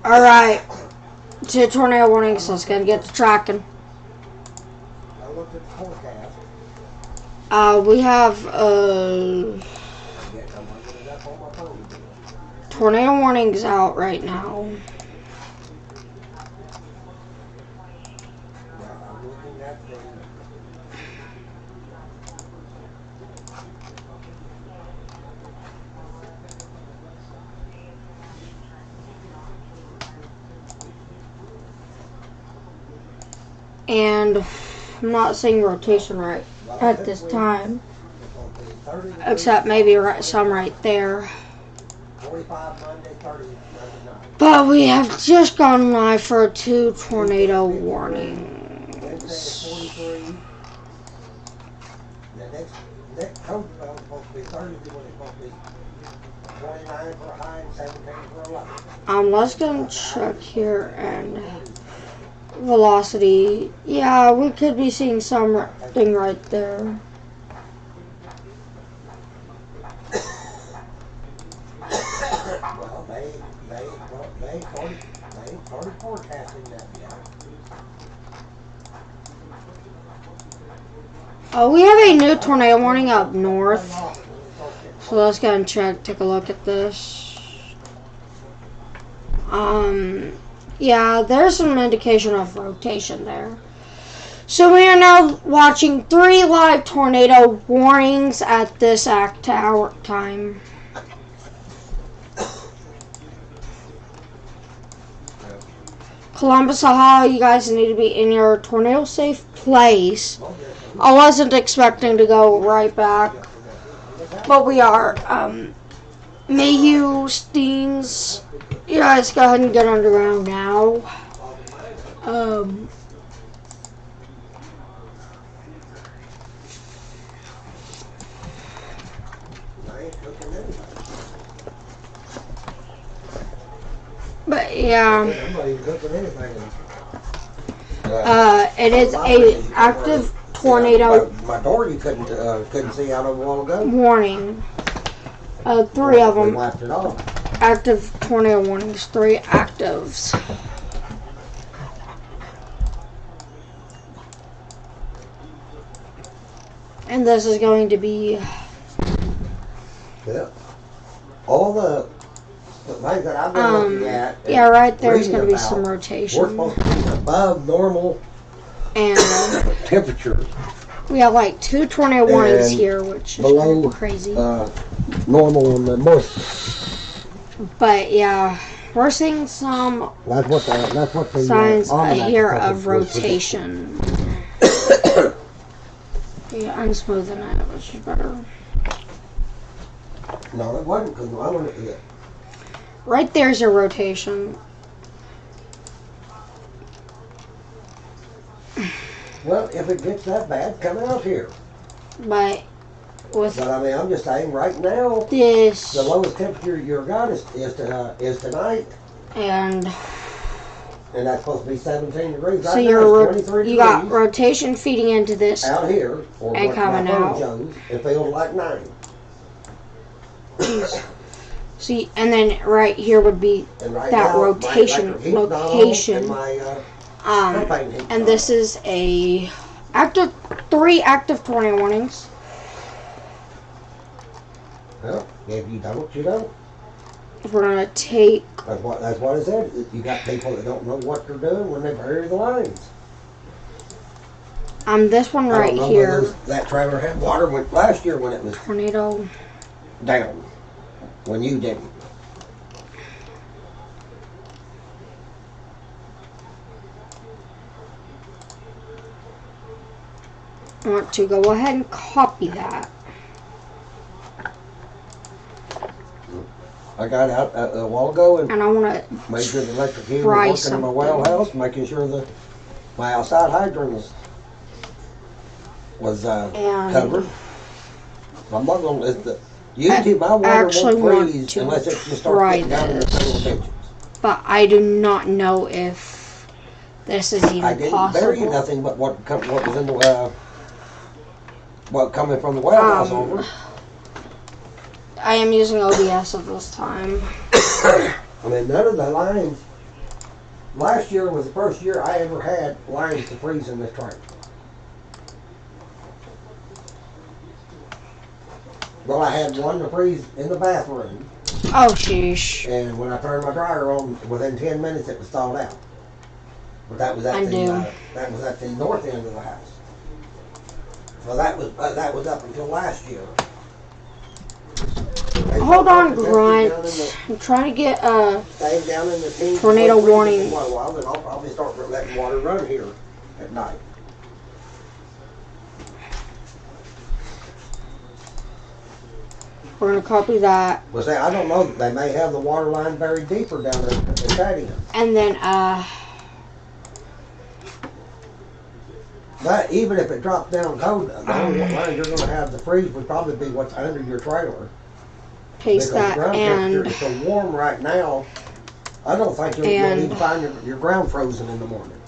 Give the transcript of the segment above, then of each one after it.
Alright. To tornado warnings, let's get to tracking. I looked at the forecast. We have tornado warnings out right now. I'm looking at the and I'm not seeing rotation right at this time, except maybe some right there. 45 Monday, 30 Monday night. But we have just gone live for 2 tornado warnings. Wednesday is 43. The next coach spell is supposed to be Thursday when it's supposed to be 29 for a high and 17 for a low. Let's go and check here and velocity. Yeah, we could be seeing something right there. Well, they started forecasting that yet. Oh, we have a new tornado warning up north. So let's go and take a look at this. Yeah, there's some indication of rotation there. So we are now watching 3 live tornado warnings at this hour time. Columbus, Ohio, you guys need to be in your tornado safe place. I wasn't expecting to go right back, but we are. Mayhew, Steens, you guys go ahead and get underground now. But yeah, it is a active tornado. My door you couldn't see out of a while ago. Warning. 3 of them. Left it off. Active tornado warnings. 3 actives. And this is going to be. Yeah. All the things that I've been looking at. Yeah, right there's going to be some rotation. We're supposed to be above normal and temperatures. We have like 2 tornado warnings here, which is below, crazy. Normal on the moist. But yeah, we're seeing some signs here of rotation. Yeah, I'm smoothing it, which is better. No, it wasn't because I wanted to. Right there's your rotation. Well, if it gets that bad, come out here. But I mean, I'm just saying, right now, this the lowest temperature you've got is tonight, and that's supposed to be 17 degrees. So right you got rotation feeding into this out here, or and what coming my phone out. shows, it feels like 9. See, and then right here would be Right that now, rotation location. And this is a 3 active tornado warnings. Well, if you don't, you don't. We're gonna take. That's what it said. You got people that don't know what they're doing when they bury the lines. This one right here. That trailer had water last year when it was tornado down. When you didn't. I want to go ahead and copy that. I got out a while ago and I want to made sure the electric heater was working in my well house, making sure my outside hydrant was covered. I'm not going to let the usually my water won't freeze unless it just starts getting down in the single digits. But I do not know if this is even I didn't possible. bury nothing but what was in the coming from the well house over. I am using OBS at this time. I mean, none of the lines last year was the first year I ever had lines to freeze in this trailer. Well, I had one to freeze in the bathroom. Oh, sheesh. And when I turned my dryer on, within 10 minutes it was thawed out. But that was at the north end of the house. So that was up until last year. Hold on, Grunt. I'm trying to get a tornado warning. Well, then I'll probably start letting water run here at night. We're going to copy that. Well, say, I don't know. They may have the water line buried deeper down there at that end. And then, But even if it drops down cold, the only line you're going to have to freeze would probably be what's under your trailer. Paste that and... It's so warm right now, I don't think you'll even find your ground frozen in the morning.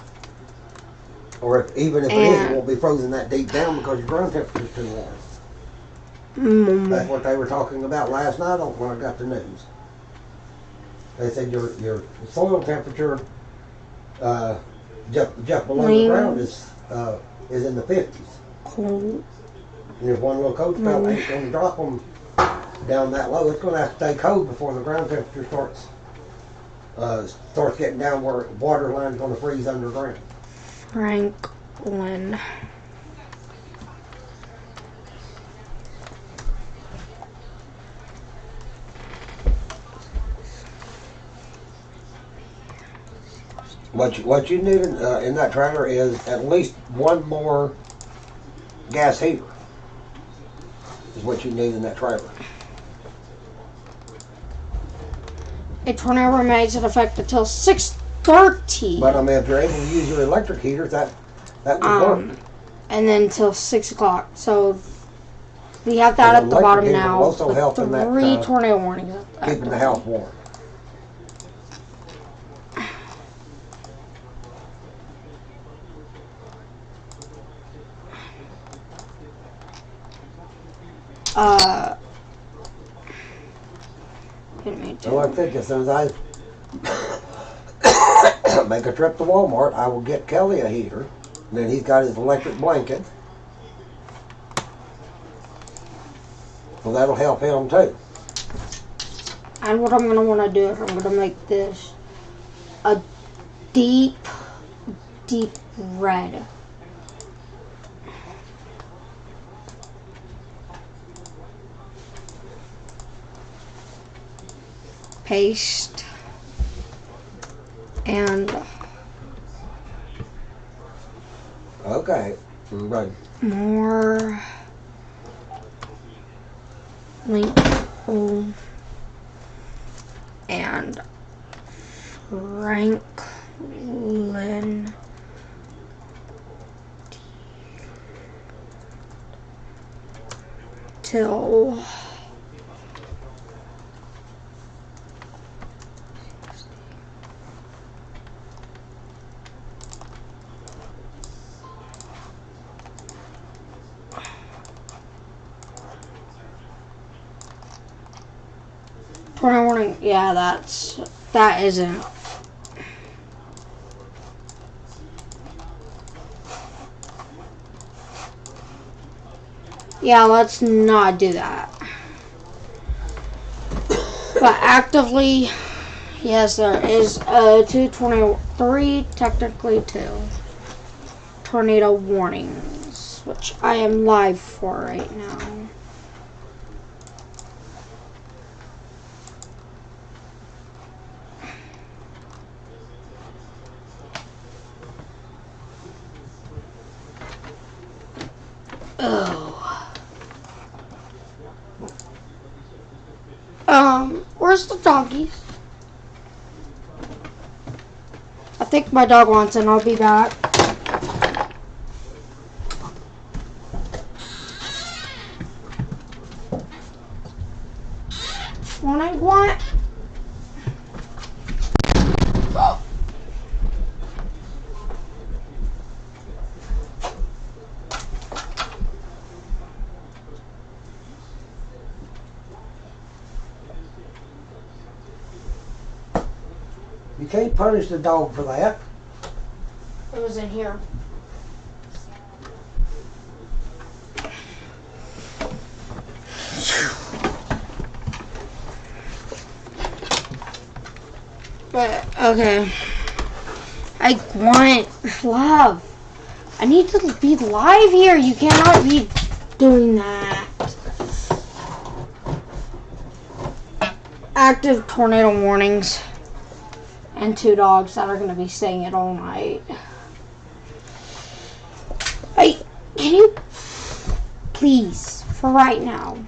Or even if it is, it won't be frozen that deep down because your ground temperature is too warm. That's what they were talking about last night when I got the news. They said your soil temperature just below the ground is in the 50s. Cold. And if one little cold spell ain't going to drop them down that low, it's going to have to stay cold before the ground temperature starts getting down where water line's going to freeze underground. Franklin. What you need in that trailer is at least one more gas heater. Is what you need in that trailer. A tornado remains in effect until 6:30. But I mean, if you're able to use your electric heaters, that would work. And then until 6 o'clock. So we have that at the bottom now. Also help in that, three tornado warnings. Keeping the house warm. So like I said, as soon as I make a trip to Walmart, I will get Kelly a heater. And then he's got his electric blanket. So that'll help him too. And what I'm going to want to do is I'm going to make this a deep, deep red. Paste and okay, right. More link and Franklin till tornado warning. Yeah, that isn't. Yeah, let's not do that. But actively, yes, there is technically two tornado warnings, which I am live for right now. Where's the doggies? I think my dog wants in. I'll be back. What I want? Oh. You can't punish the dog for that. It was in here. But, okay. I want love. I need to be live here. You cannot be doing that. Active tornado warnings. And 2 dogs that are going to be staying it all night. Hey, can you please, for right now,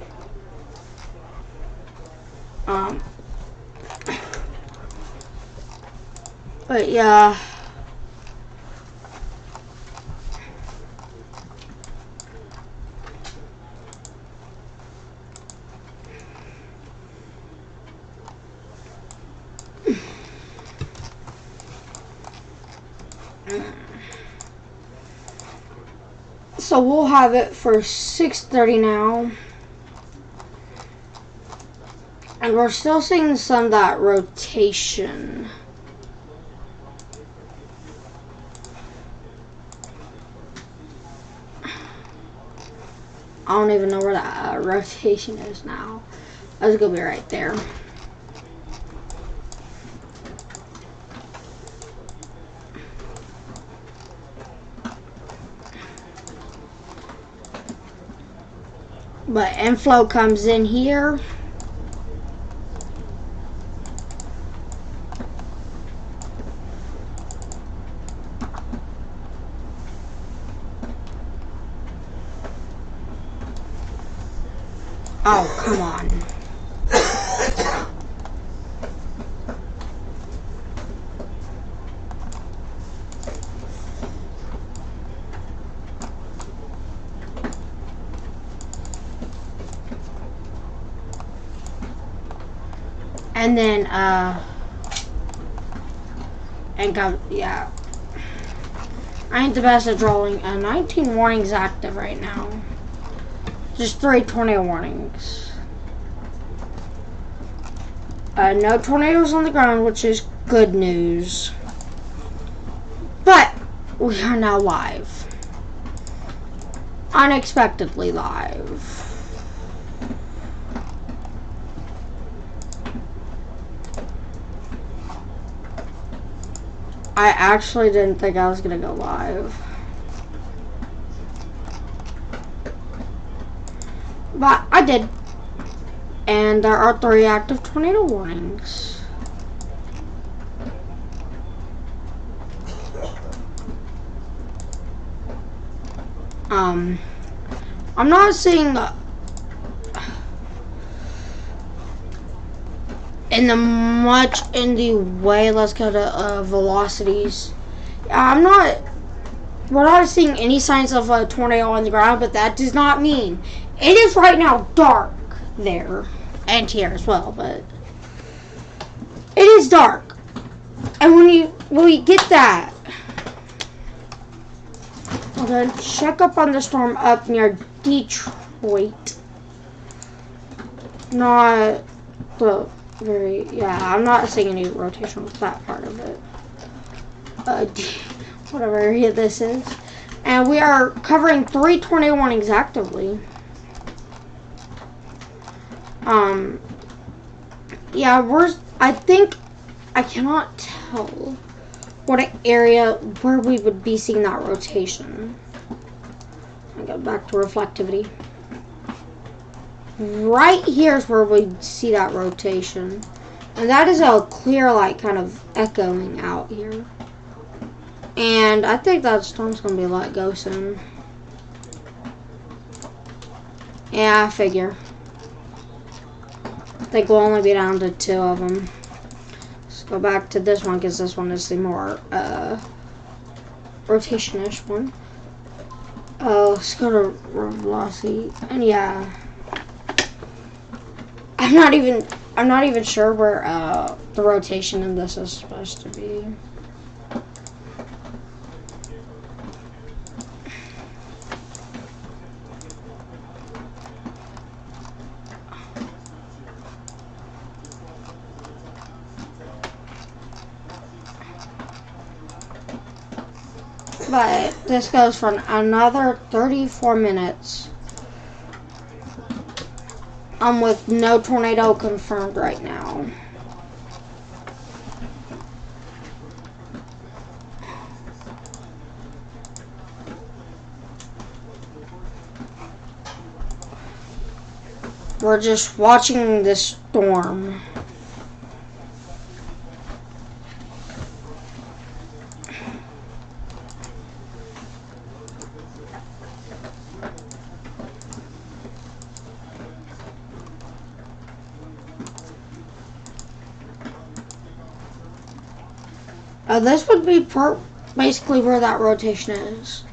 but yeah. So we'll have it for 6:30 now. And we're still seeing some of that rotation. I don't even know where that rotation is now. That's gonna be right there. But inflow comes in here. Oh, come on. And then, yeah. I ain't the best at drawing. 19 warnings active right now. Just 3 tornado warnings. No tornadoes on the ground, which is good news. But we are now live. Unexpectedly live. I actually didn't think I was gonna go live. But I did. And there are 3 active tornado warnings. I'm not seeing in the way. Let's go to velocities. We're not seeing any signs of a tornado on the ground, but that does not mean it is right now dark there and here as well, but it is dark. And when we get that, we're going to check up on the storm up near Detroit. Not the I'm not seeing any rotation with that part of it. Whatever area this is. And we are covering 3 tornado warnings actively. Yeah, I think I cannot tell what area where we would be seeing that rotation. I go back to reflectivity. Right here is where we see that rotation. And that is a clear light kind of echoing out here. And I think that storm's going to be let go soon. Yeah, I figure. I think we'll only be down to 2 of them. Let's go back to this one because this one is the more rotation-ish one. Let's go to velocity. And yeah. I'm not even sure where the rotation in this is supposed to be. But this goes for another 34 minutes. With no tornado confirmed right now. We're just watching this storm. This would be basically where that rotation is.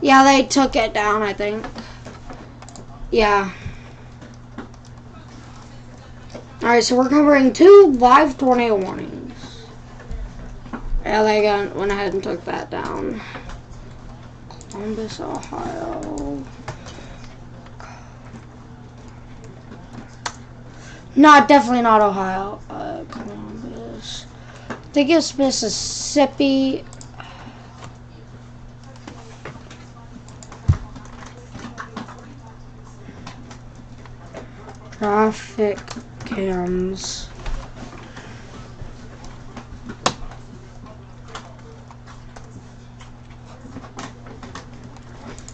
Yeah, they took it down, I think. Yeah. Alright, so we're covering 2 live tornado warnings. Yeah, they went ahead and took that down. Columbus, Ohio. No, definitely not Ohio. Columbus. I think it's Mississippi. Traffic cams.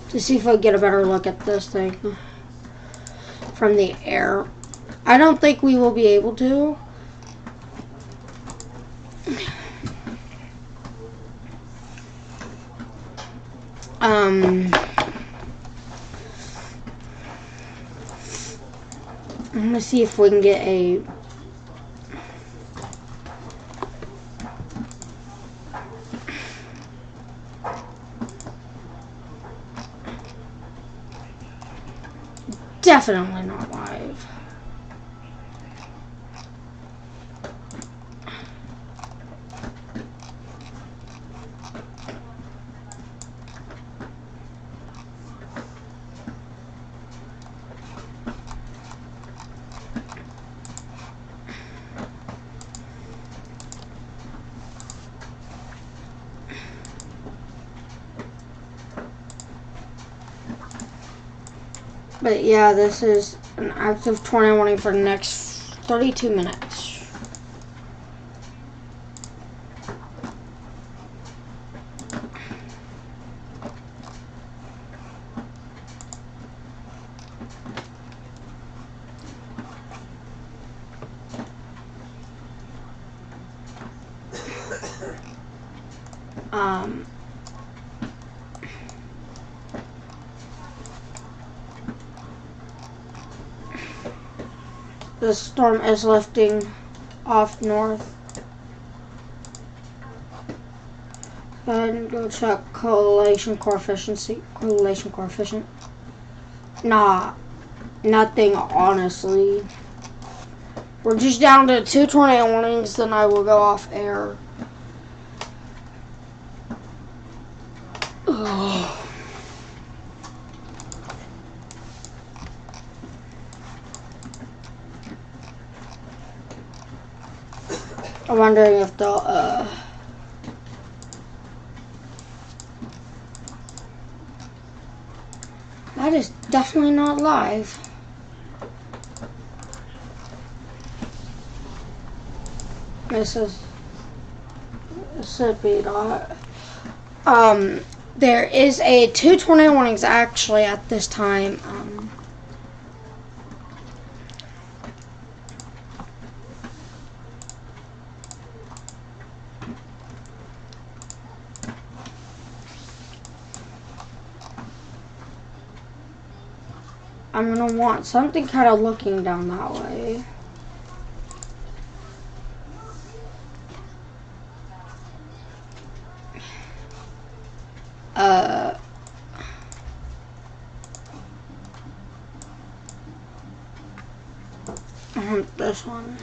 To see if I get a better look at this thing from the air. I don't think we will be able to. I'm gonna see if we can get a definitely not live. But yeah, this is an active tornado warning for the next 32 minutes. The storm is lifting off north. Go ahead and go check correlation coefficient. Nah, nothing honestly. We're just down to 2 tornado warnings, then I will go off air. Ugh. I'm wondering if they'll, that is definitely not live. This should be not. There is 2 tornado warnings actually at this time. I'm gonna want something kind of looking down that way. I want this one.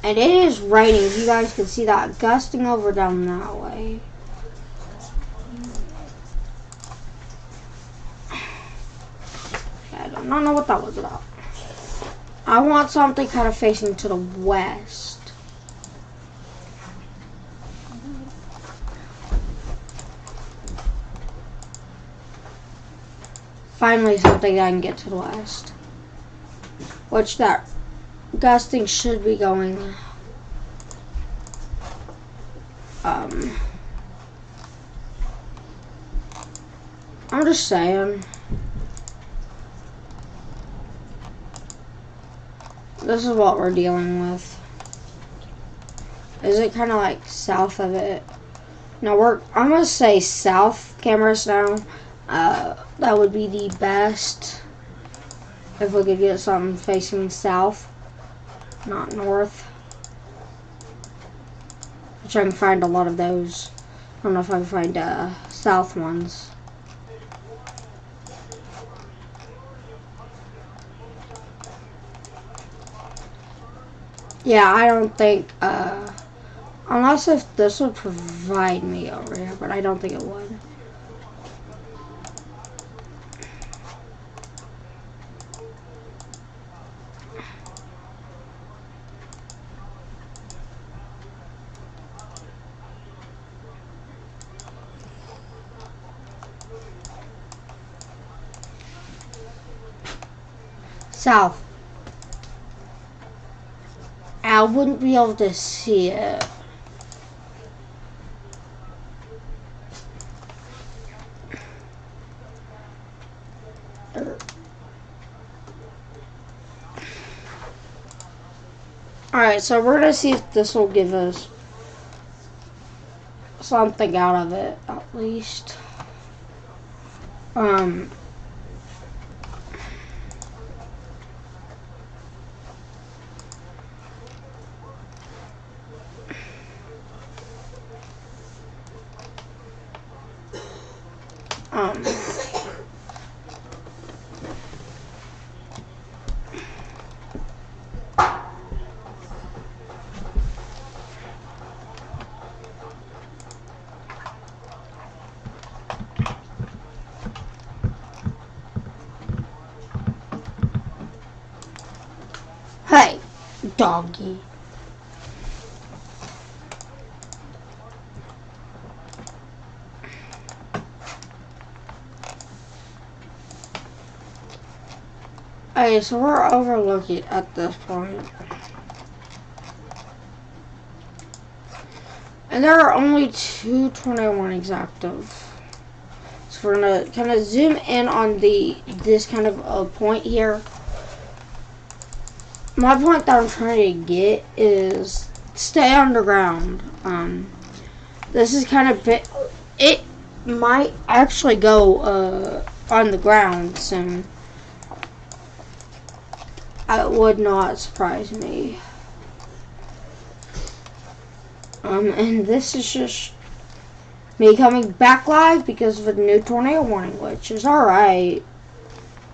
And it is raining. You guys can see that gusting over down that way. I do not know what that was about. I want something kind of facing to the west. finally something I can get to the west. Which that gusting should be going. I'm just saying. This is what we're dealing with. Is it kind of like south of it? No, I'm gonna say south cameras now. That would be the best if we could get something facing south, not north. Which I can find a lot of those. I don't know if I can find south ones. Yeah, I don't think, unless if this would provide me over here, but I don't think it would. South. I wouldn't be able to see it. Alright, so we're gonna see if this will give us something out of it, at least. Hey, doggy. Okay, so we're overlooking at this point. And there are only 2 tornado warnings active. So we're gonna kind of zoom in on this kind of a point here. My point that I'm trying to get is stay underground. This is kind of it might actually go on the ground soon. It would not surprise me. And this is just me coming back live because of a new tornado warning, which is alright.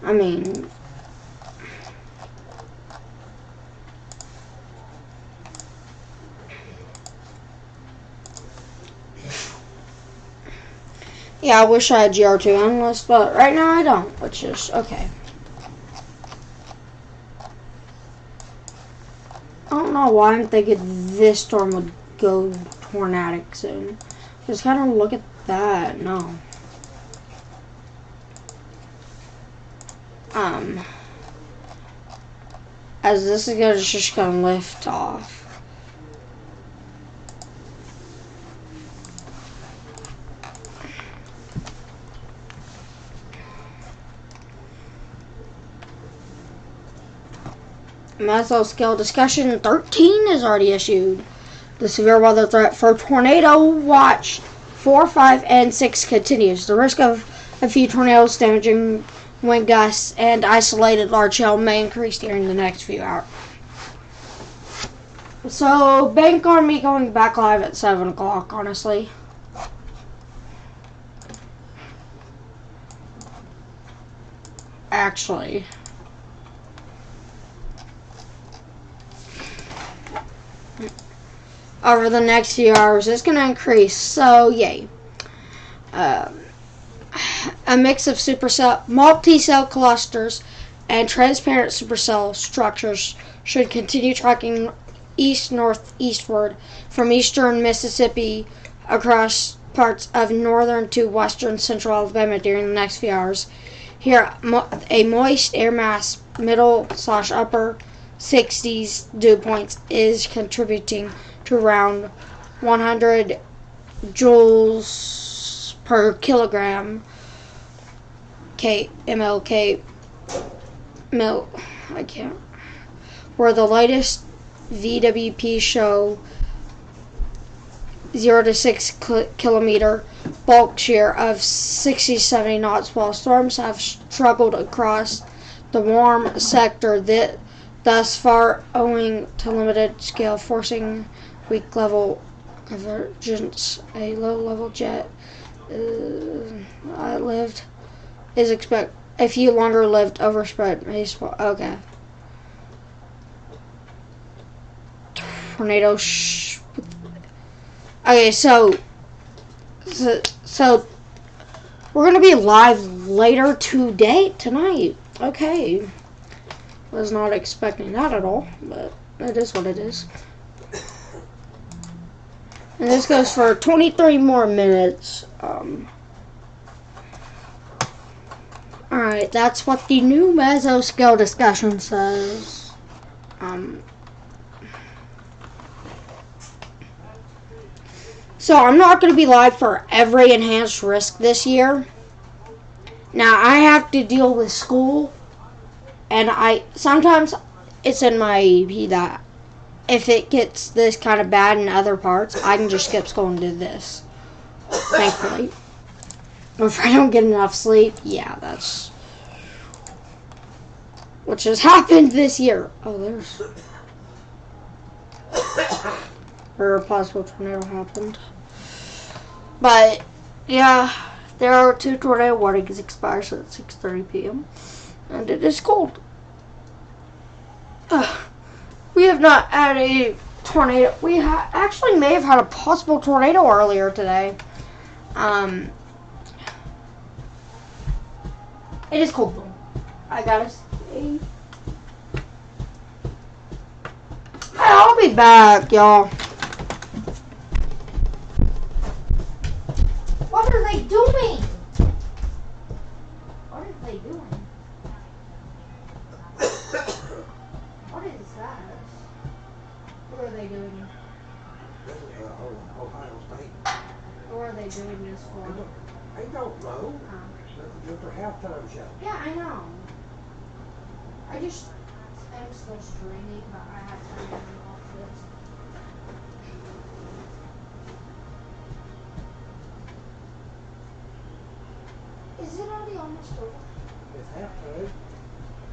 I mean, yeah, I wish I had GR2 endless, but right now I don't, which is okay. I don't know why I'm thinking this storm would go tornadic soon. Just kind of look at that. No. As this is just gonna lift off. Mesoscale scale discussion 13 is already issued. The severe weather threat for tornado watch 4, 5, and 6 continues. The risk of a few tornadoes damaging wind gusts and isolated large hail may increase during the next few hours. So bank on me going back live at 7 o'clock, honestly. Actually. Over the next few hours, it's going to increase. So, yay. A mix of supercell, multi-cell clusters and transparent supercell structures should continue tracking east-northeastward from eastern Mississippi across parts of northern to western central Alabama during the next few hours. Here, a moist air mass, middle/upper 60s dew points, is contributing to around 100 joules per kilogram MLK mil. I can't. Where the latest VWP show 0 to 6 kilometer bulk shear of 60-70 knots, while storms have struggled across the warm sector thus far owing to limited scale, forcing weak level convergence. A low-level jet is expect a few longer-lived overspread may spot. Okay. Tornado. Okay, so we're gonna be live later tonight. Okay, was not expecting that at all, but it is what it is. And this goes for 23 more minutes. Alright, that's what the new mesoscale discussion says. So I'm not going to be live for every enhanced risk this year. Now I have to deal with school, and sometimes it's in my EP that if it gets this kind of bad in other parts, I can just skip school and do this. Thankfully. If I don't get enough sleep, yeah, that's which has happened this year. Oh, there's where a possible tornado happened. But yeah, there are 2 tornado warnings expires at 6:30 p.m. and it is cold. We have not had a tornado. We actually may have had a possible tornado earlier today. It is cold though. I gotta say. I'll be back, y'all. What are they doing? What are they doing? What is that? What are they doing? Ohio State. What are they doing this for? I don't know. Just a halftime show. Yeah, I know. I just am still streaming, but I have to turn off this. Is it already almost over? It's halftime.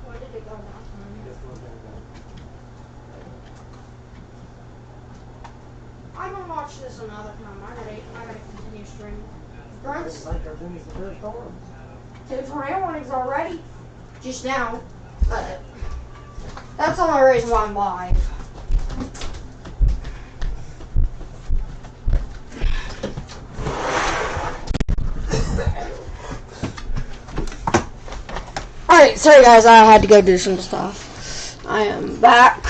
Why did it go that time? Just one thing ago. I'm gonna watch this another time. I gotta continue streaming. I Grunts, think they're doing some good storms. 2 tornado warnings already. Just now. But that's the only reason why I'm live. Alright, sorry guys, I had to go do some stuff. I am back.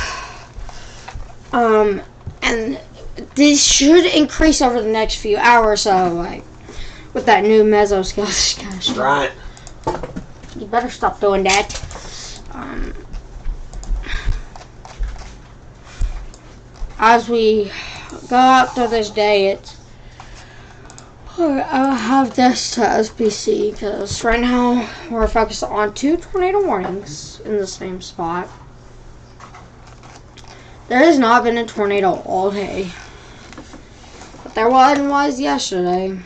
And this should increase over the next few hours, so like with that new mesoscale discussion. Right. You better stop doing that. As we go out through this day, I'll have this to SBC because right now we're focused on 2 tornado warnings in the same spot. There has not been a tornado all day, but there was yesterday.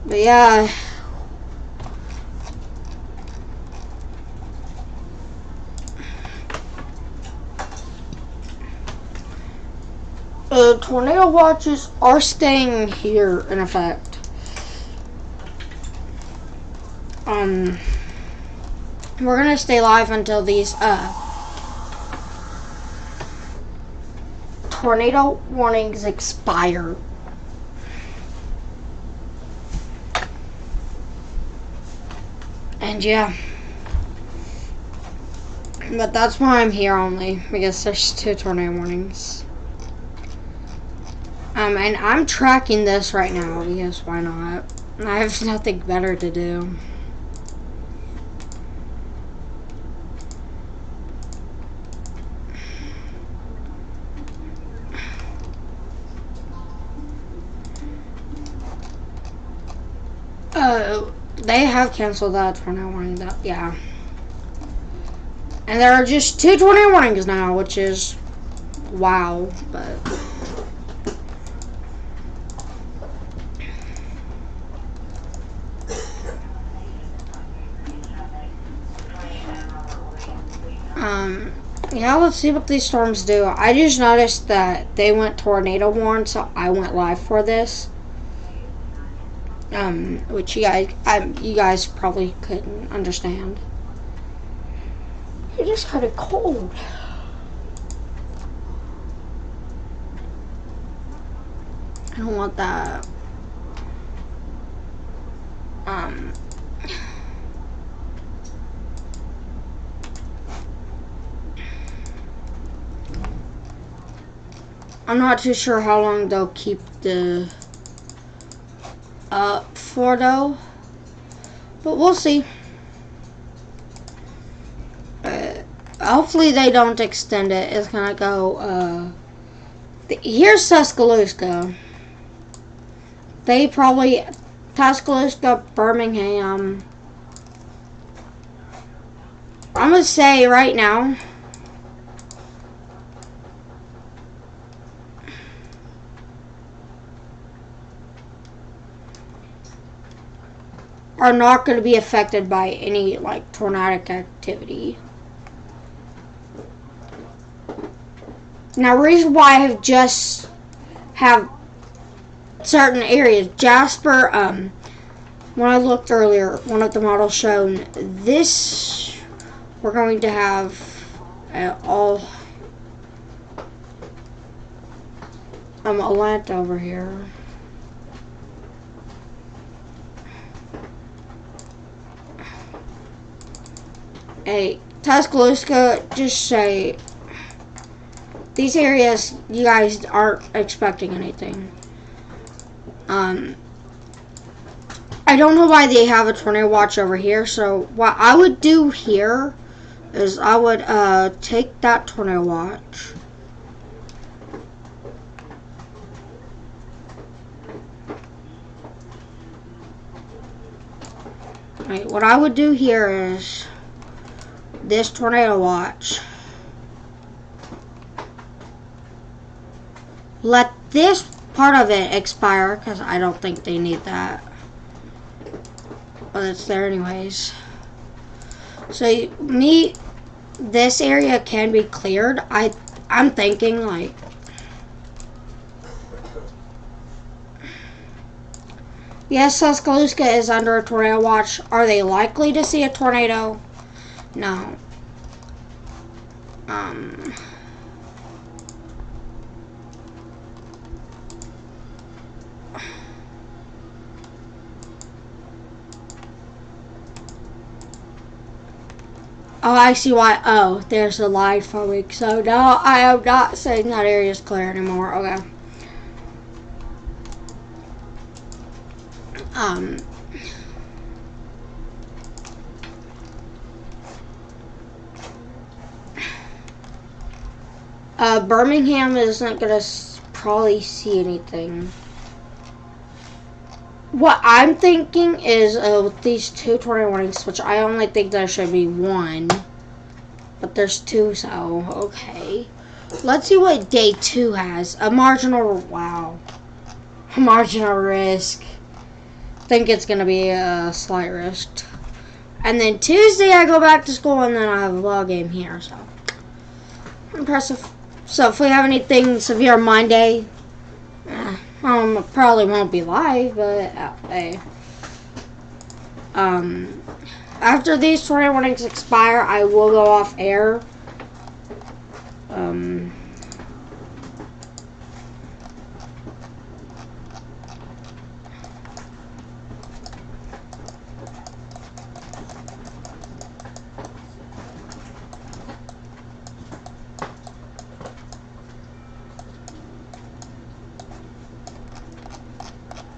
But yeah. Tornado watches are staying here in effect. We're gonna stay live until these tornado warnings expire. And yeah. But that's why I'm here only, because there's 2 tornado warnings. And I'm tracking this right now because why not? I have nothing better to do. They have canceled that tornado warning. Yeah. And there are just 2 tornado warnings now, which is wow, but yeah, let's see what these storms do. I just noticed that they went tornado warn, so I went live for this. Which you guys probably couldn't understand. It is kind of cold. I don't want that. I'm not too sure how long they'll keep the up for though, but we'll see. Hopefully they don't extend it. It's gonna go. Here's Tuscaloosa. They probably Tuscaloosa, Birmingham. I'm gonna say right now. Are not going to be affected by any like tornadic activity. Now, reason why I have just have certain areas. Jasper, when I looked earlier, one of the models shown this. We're going to have all Atlanta over here. Hey, Tuscaloosa, just say these areas you guys aren't expecting anything. I don't know why they have a tornado watch over here, so what I would do here is I would take that tornado watch. Right, what I would do here is this tornado watch. Let this part of it expire because I don't think they need that. But it's there anyways. So this area can be cleared. I'm thinking like yes, Tuscaloosa is under a tornado watch. Are they likely to see a tornado? No. Oh, I see why. Oh, there's a line forming. So now I am not saying that area is clear anymore. Okay. Birmingham isn't gonna probably see anything. What I'm thinking is with these 2 tornado warnings, which I only think there should be 1, but there's 2, so okay. Let's see what day 2 has. A marginal risk. I think it's gonna be a slight risk. And then Tuesday I go back to school, and then I have a ball game here, so impressive. So if we have anything severe Monday, probably won't be live, but hey. After these tornado warnings expire, I will go off air.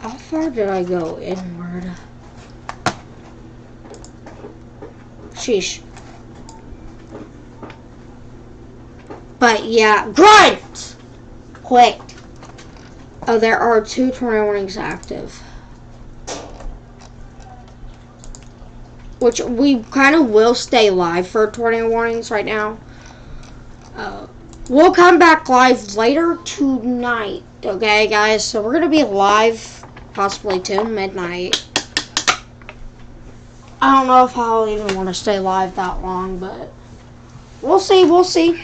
How far did I go inward? Sheesh. But yeah, grunt! Quick. Oh, there are 2 tornado warnings active. Which we kind of will stay live for tornado warnings right now. We'll come back live later tonight. Okay, guys? So we're going to be live possibly till midnight. I don't know if I'll even want to stay live that long, but we'll see. We'll see.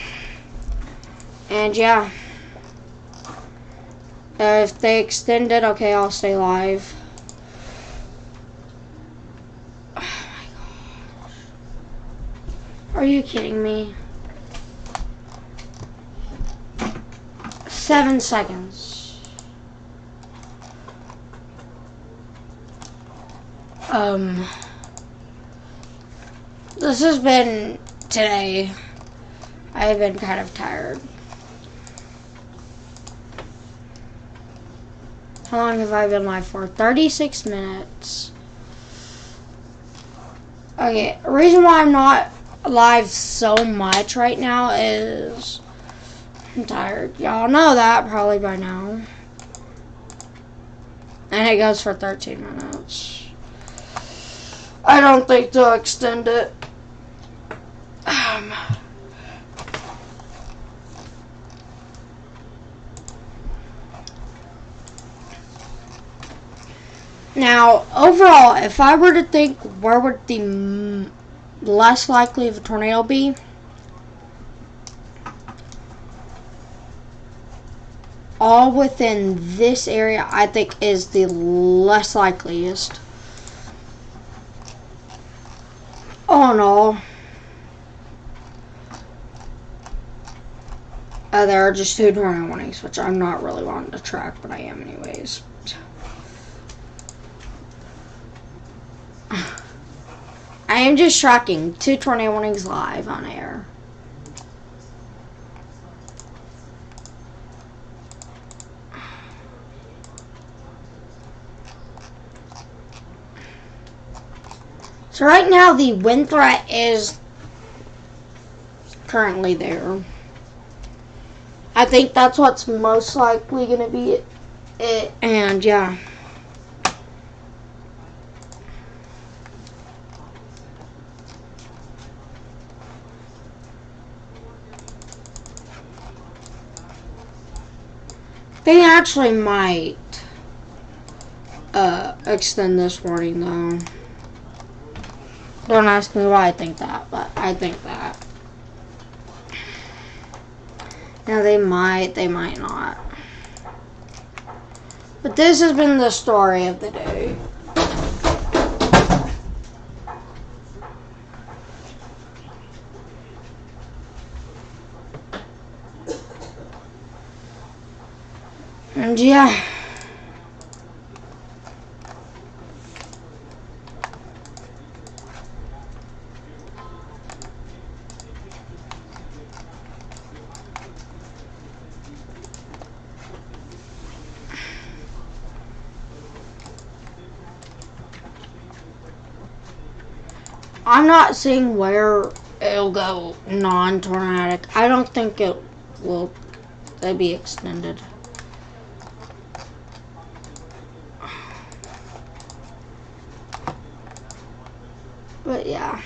And yeah. If they extend it, okay, I'll stay live. Oh my gosh. Are you kidding me? 7 seconds. This has been today. I've been kind of tired. How long have I been live for? 36 minutes. Okay, the reason why I'm not live so much right now is I'm tired. Y'all know that probably by now. And it goes for 13 minutes. I don't think they'll extend it. Now, overall, if I were to think where would the less likely of a tornado be, all within this area, I think, is the less likeliest. All in all, there are just 2 tornado warnings, which I'm not really wanting to track, but I am anyways. I am just tracking 2 tornado warnings live on air. So right now the wind threat is currently there. I think that's what's most likely going to be it, and yeah. They actually might extend this warning though. Don't ask me why I think that, but I think that. Now they might not. But this has been the story of the day. And yeah. I'm not seeing where it'll go non-tornadic. I don't think it will be extended. But yeah.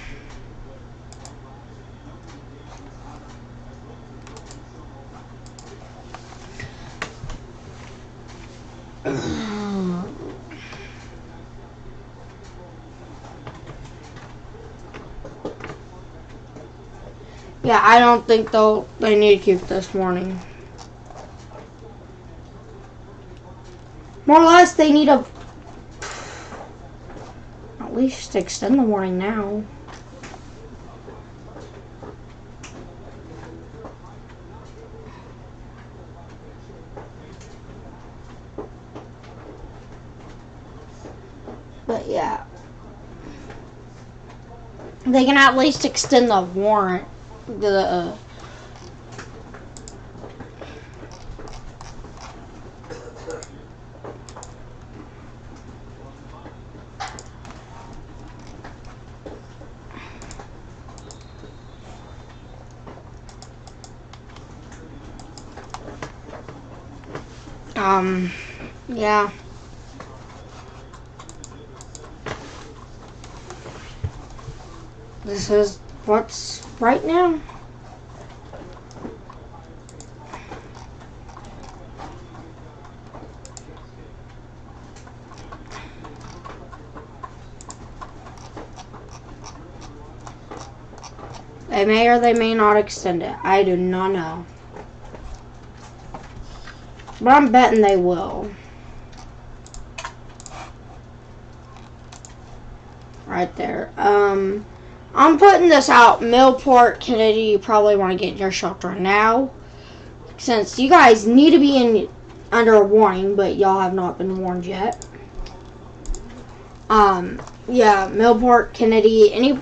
Yeah, I don't think they need to keep this warning. More or less, they need to at least extend the warning now. But yeah. They can at least extend the warrant. Yeah. This is what's right now. They may or they may not extend it. I do not know. But I'm betting they will. Right there. I'm putting this out. Millport, Kennedy, you probably want to get in your shelter now. Since you guys need to be under a warning, but y'all have not been warned yet. Yeah, Millport, Kennedy, any,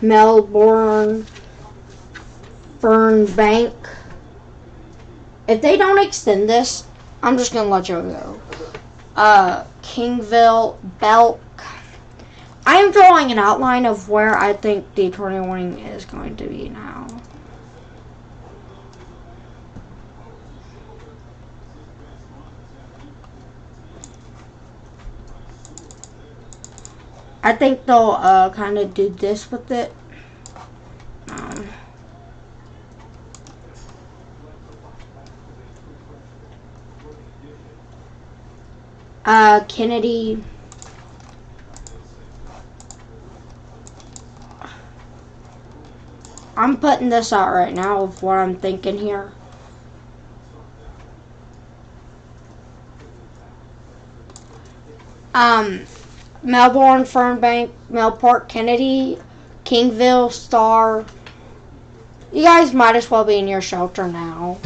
Melbourne, Fern Bank. If they don't extend this, I'm just gonna let you go. Kingville, Belk. I am drawing an outline of where I think the tornado warning is going to be now. I think they'll kind of do this with it. Kennedy. I'm putting this out right now of what I'm thinking here. Melbourne, Fernbank, Melport, Kennedy, Kingville, Star. You guys might as well be in your shelter now.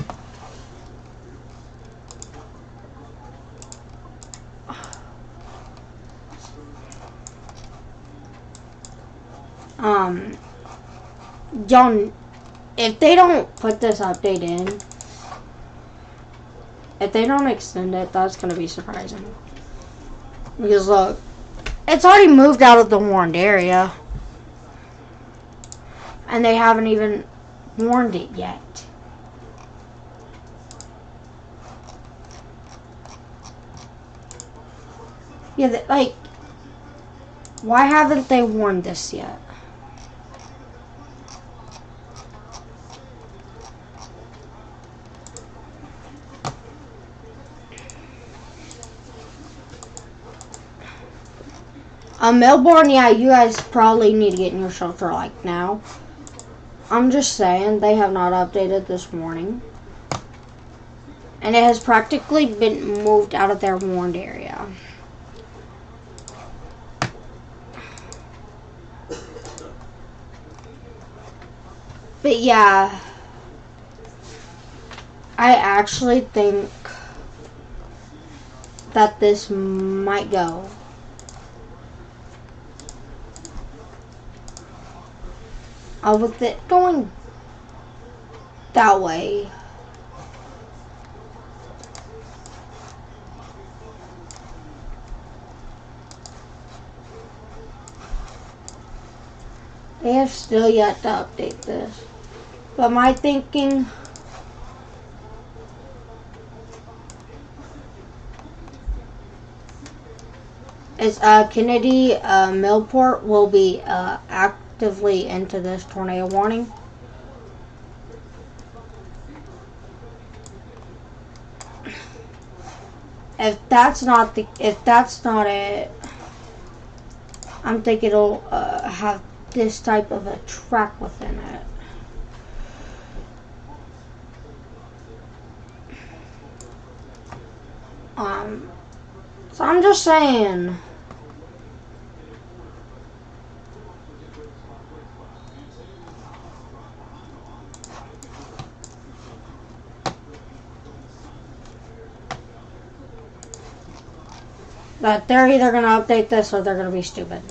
John, if they don't put this update in, if they don't extend it, that's going to be surprising. Because look, it's already moved out of the warned area. And they haven't even warned it yet. Yeah, like, why haven't they warned this yet? Melbourne, yeah, you guys probably need to get in your shelter like now. I'm just saying, they have not updated this morning. And it has practically been moved out of their warned area. But yeah, I actually think that this might go. With it going that way, they have still yet to update this. But my thinking is Kennedy, Millport will be actively into this tornado warning. If that's not it, I'm thinking it'll have this type of a track within it. So I'm just saying. That they're either going to update this or they're going to be stupid.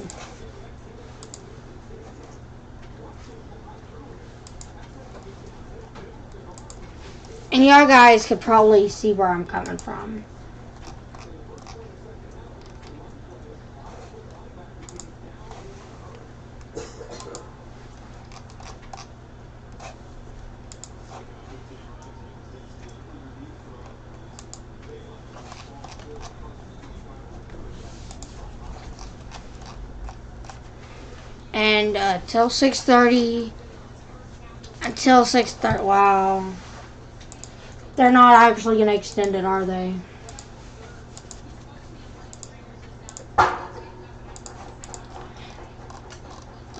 And y'all guys could probably see where I'm coming from. And till 6:30. Until 6:30. Wow. They're not actually going to extend it, are they?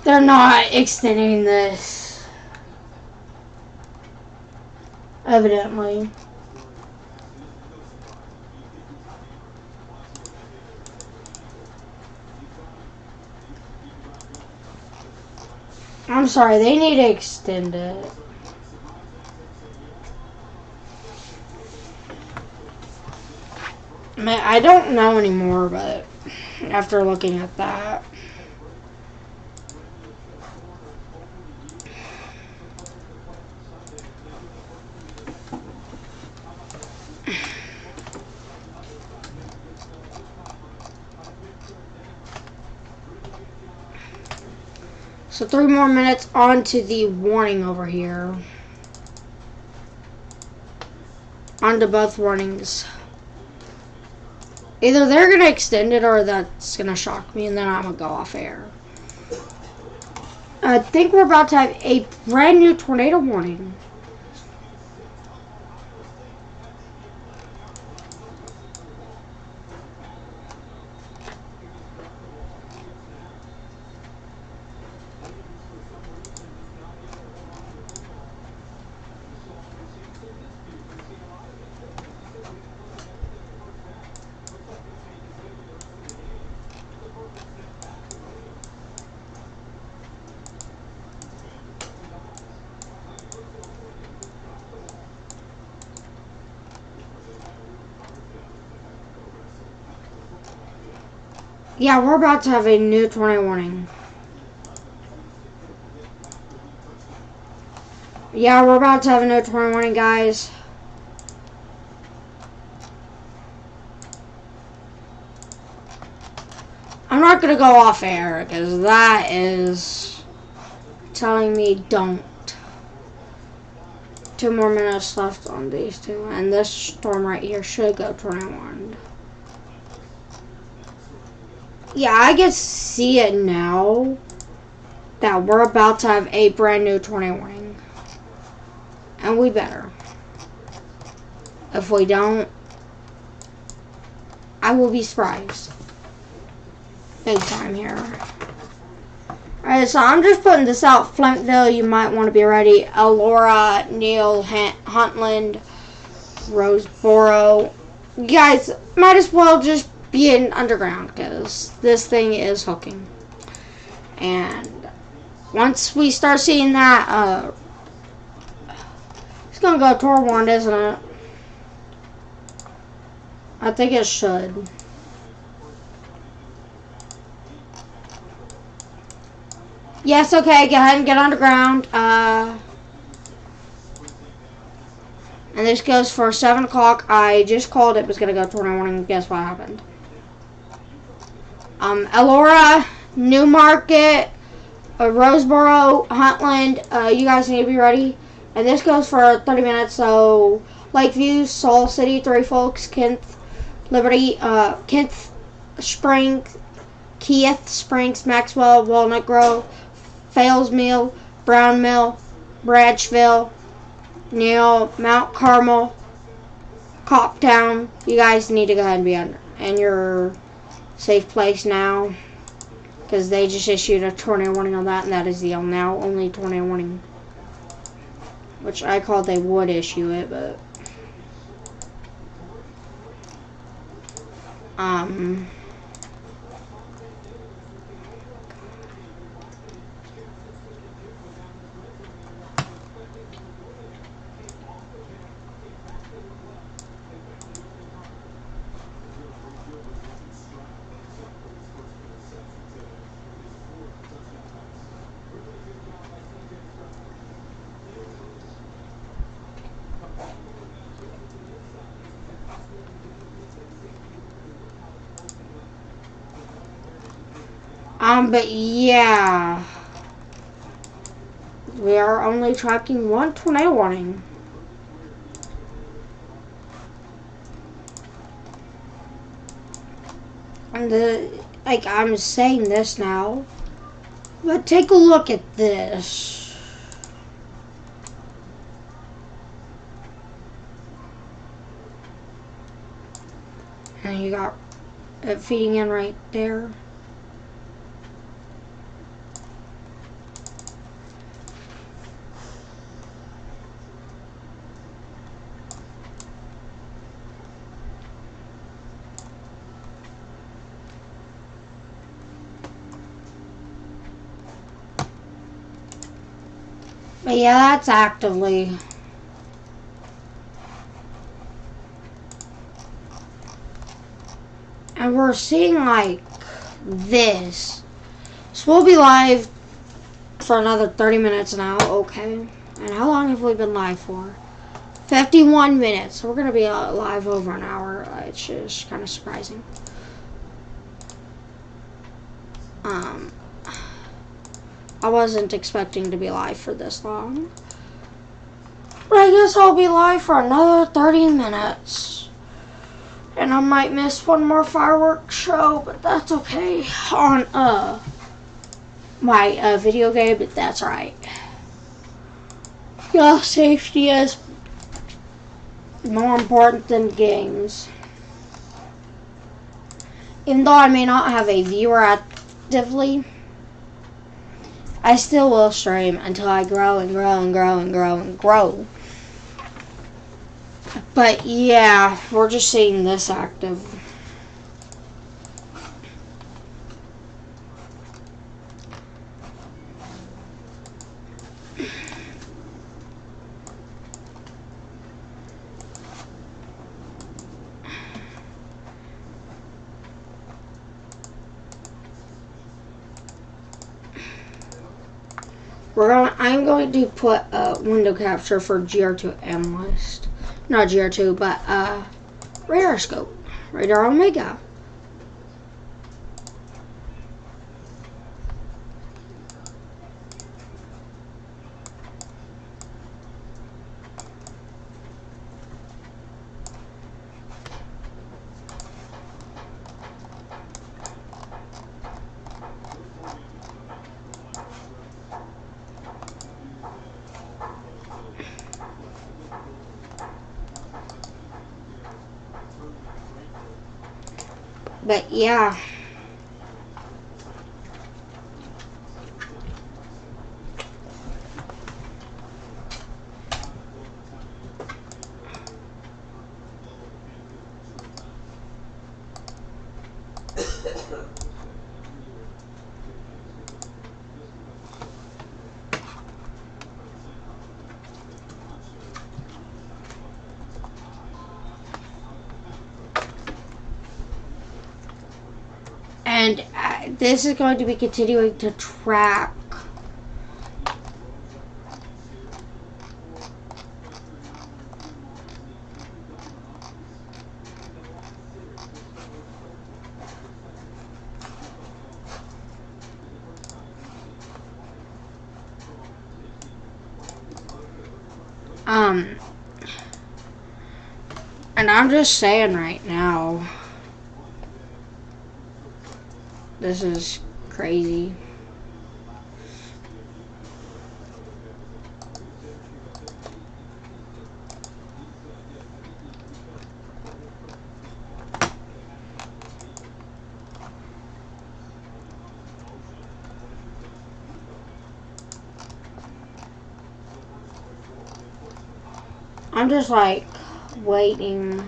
They're not extending this. Evidently. I'm sorry, they need to extend it. I don't know anymore, but after looking at that. So 3 more minutes on to the warning over here. On to both warnings. Either they're going to extend it or that's going to shock me and then I'm going to go off air. I think we're about to have a brand new tornado warning. Yeah, we're about to have a new tornado warning. Yeah, we're about to have a new tornado warning, guys. I'm not going to go off air because that is telling me don't. 2 more minutes left on these two. And this storm right here should go tornado warning. Yeah, I can see it now that we're about to have a brand new tornado warning. And we better. If we don't, I will be surprised. Big time here. Alright, so I'm just putting this out. Flankville, you might want to be ready. Elora, Neil, Huntland, Roseboro. You guys might as well just be in underground because this thing is hooking. And once we start seeing that, it's going to go toward one, isn't it? I think it should. Yes, okay, go ahead and get underground. And this goes for 7 o'clock. I just called it was going to go tornado warning. Guess what happened? Elora, Newmarket, Roseboro, Huntland, you guys need to be ready. And this goes for 30 minutes, so Lakeview, Soul City, Three Forks, Kent, Liberty, Kent Springs, Keith Springs, Maxwell, Walnut Grove, Fales Mill, Brown Mill, Bratchville, Neal, Mount Carmel, Coptown. You guys need to go ahead and be in your safe place now because they just issued a tornado warning on that, and that is the now only tornado warning, which I called they would issue it, but but yeah, we are only tracking 1 tornado warning. And I'm saying this now, But take a look at this. And you got it feeding in right there. But yeah, that's actively. And we're seeing like this. So we'll be live for another 30 minutes now. Okay. And how long have we been live for? 51 minutes. So we're going to be live over an hour. It's just kind of surprising. I wasn't expecting to be live for this long. But I guess I'll be live for another 30 minutes. And I might miss one more fireworks show, but that's okay. On my video game, but that's right. Yeah, safety is more important than games. Even though I may not have a viewer actively, I still will stream until I grow and grow and grow and grow and grow. But yeah, we're just seeing this active. I'm going to put a window capture for GR2 analyst. Not GR2, but radar scope. Radar Omega. But yeah. And this is going to be continuing to track and I'm just saying right now, this is crazy. I'm just like waiting.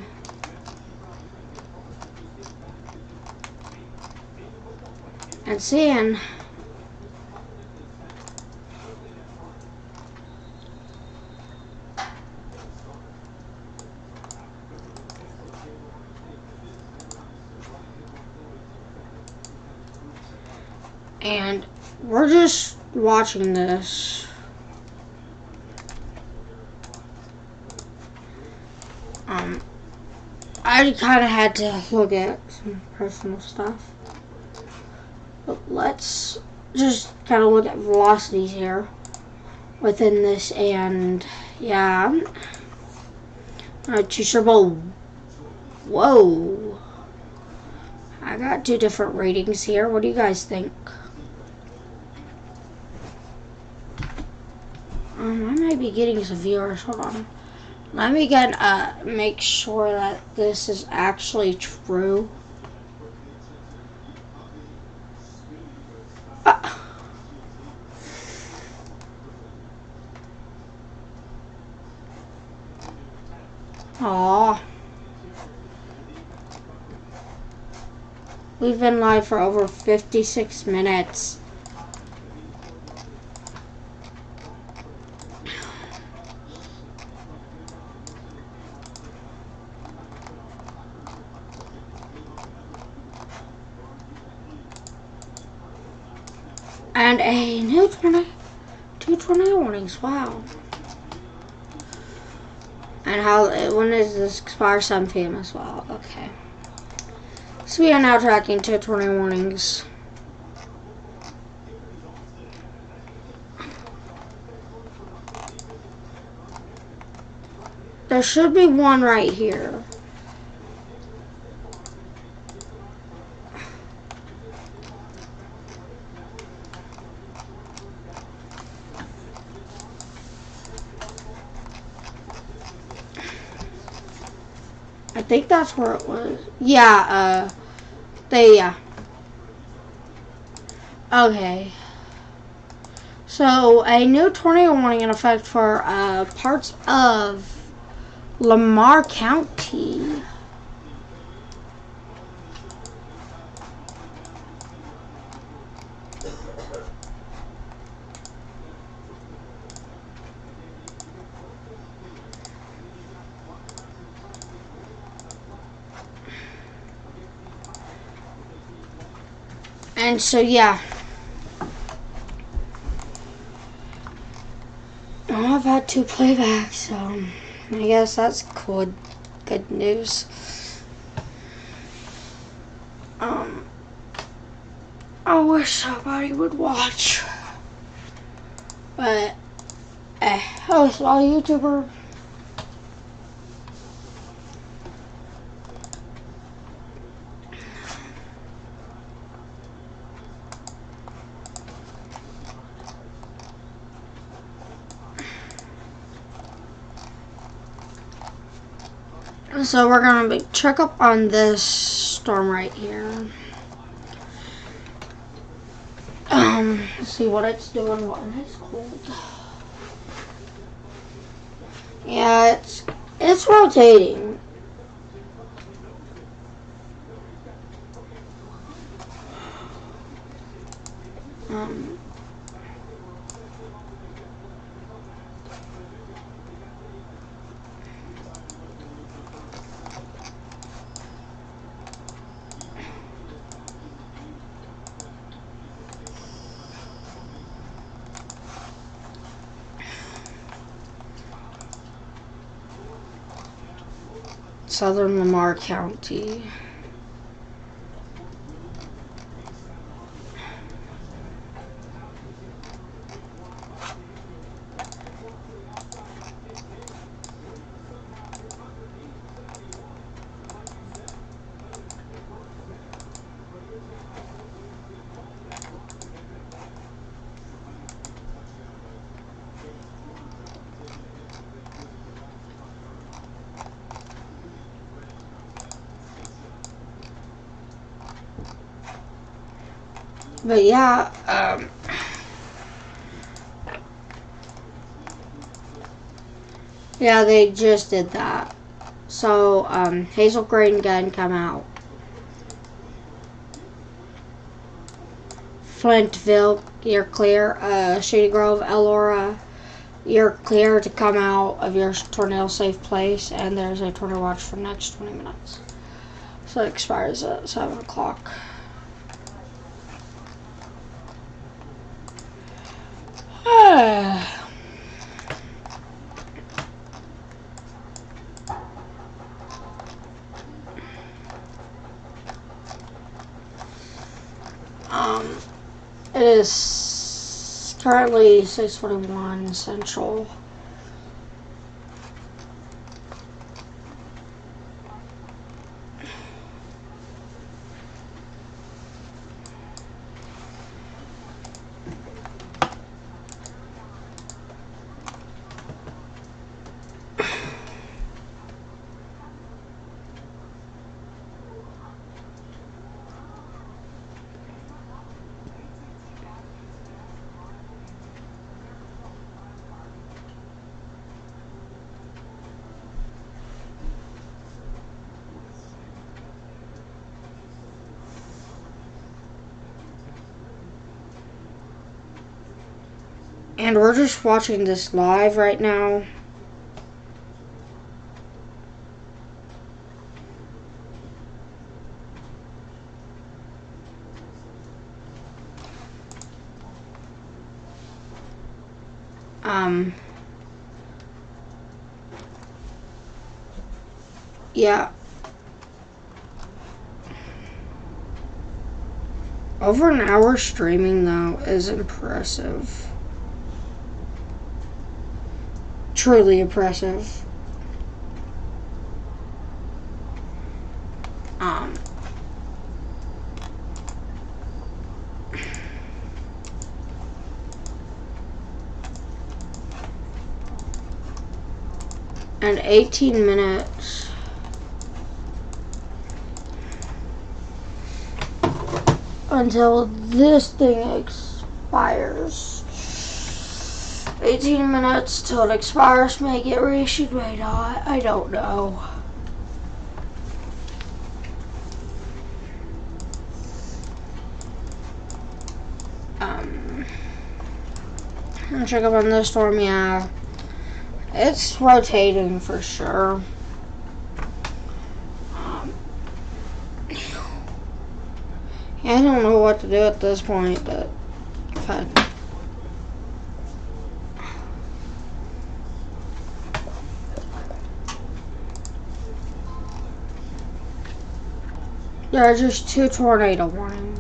And seeing. And we're just watching this. I kind of had to look at some personal stuff. But let's just kind of look at velocities here within this, and yeah, I'm not too sure about. Whoa, I got two different ratings here. What do you guys think? I might be getting some viewers. Hold on. Let me make sure that this is actually true. Aww. We've been live for over 56 minutes. And a new 2 tornado warnings. Wow. And when does this expire? 7 p.m. as well. Okay. So we are now tracking 2 tornado warnings. There should be one right here. I think that's where it was. Yeah, yeah. Okay. So, a new tornado warning in effect for parts of Lamar County. And so, yeah. I've had 2 playbacks, so I guess that's good news. I wish somebody would watch. But, oh, it's all YouTuber. So we're gonna check up on this storm right here. See what it's doing. What it's cold. Yeah, it's rotating. Southern Lamar County. But yeah, yeah, they just did that. So, Hazel Green Gun come out. Flintville, you're clear. Shady Grove, Elora, you're clear to come out of your tornado safe place. And there's a tornado watch for the next 20 minutes. So it expires at 7 o'clock. It is currently 6:41 Central. And we're just watching this live right now. Yeah. Over an hour streaming, though, is impressive. Truly impressive. And 18 minutes. Until this thing expires. 18 minutes till it expires. May get reissued, may not. I don't know. I'll check up on this storm. Yeah, it's rotating for sure. I don't know what to do at this point, but fine. There are just 2 tornado warnings.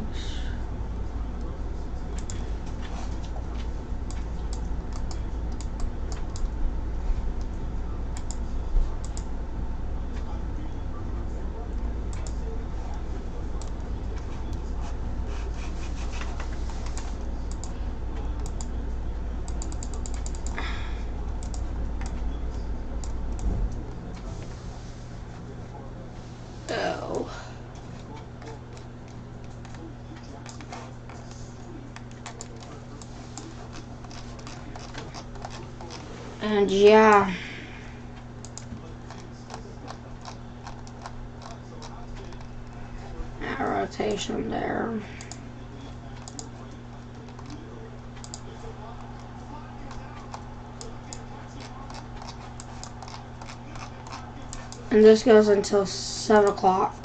And yeah, that rotation there. And this goes until 7 o'clock.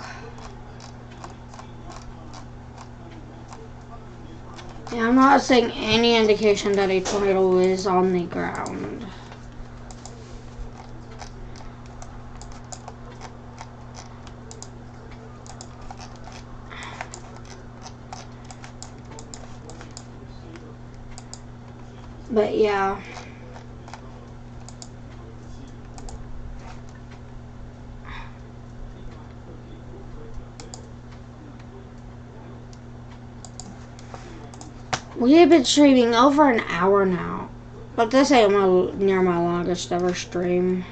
Yeah, I'm not seeing any indication that a tornado is on the ground. But yeah. We have been streaming over an hour now. But this ain't near my longest ever stream.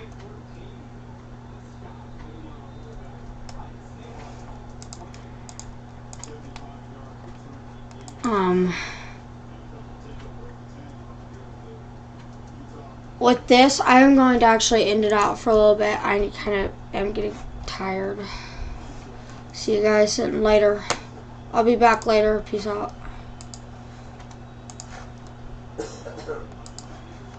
With this, I'm going to actually end it out for a little bit. I kind of am getting tired. See you guys later. I'll be back later. Peace out.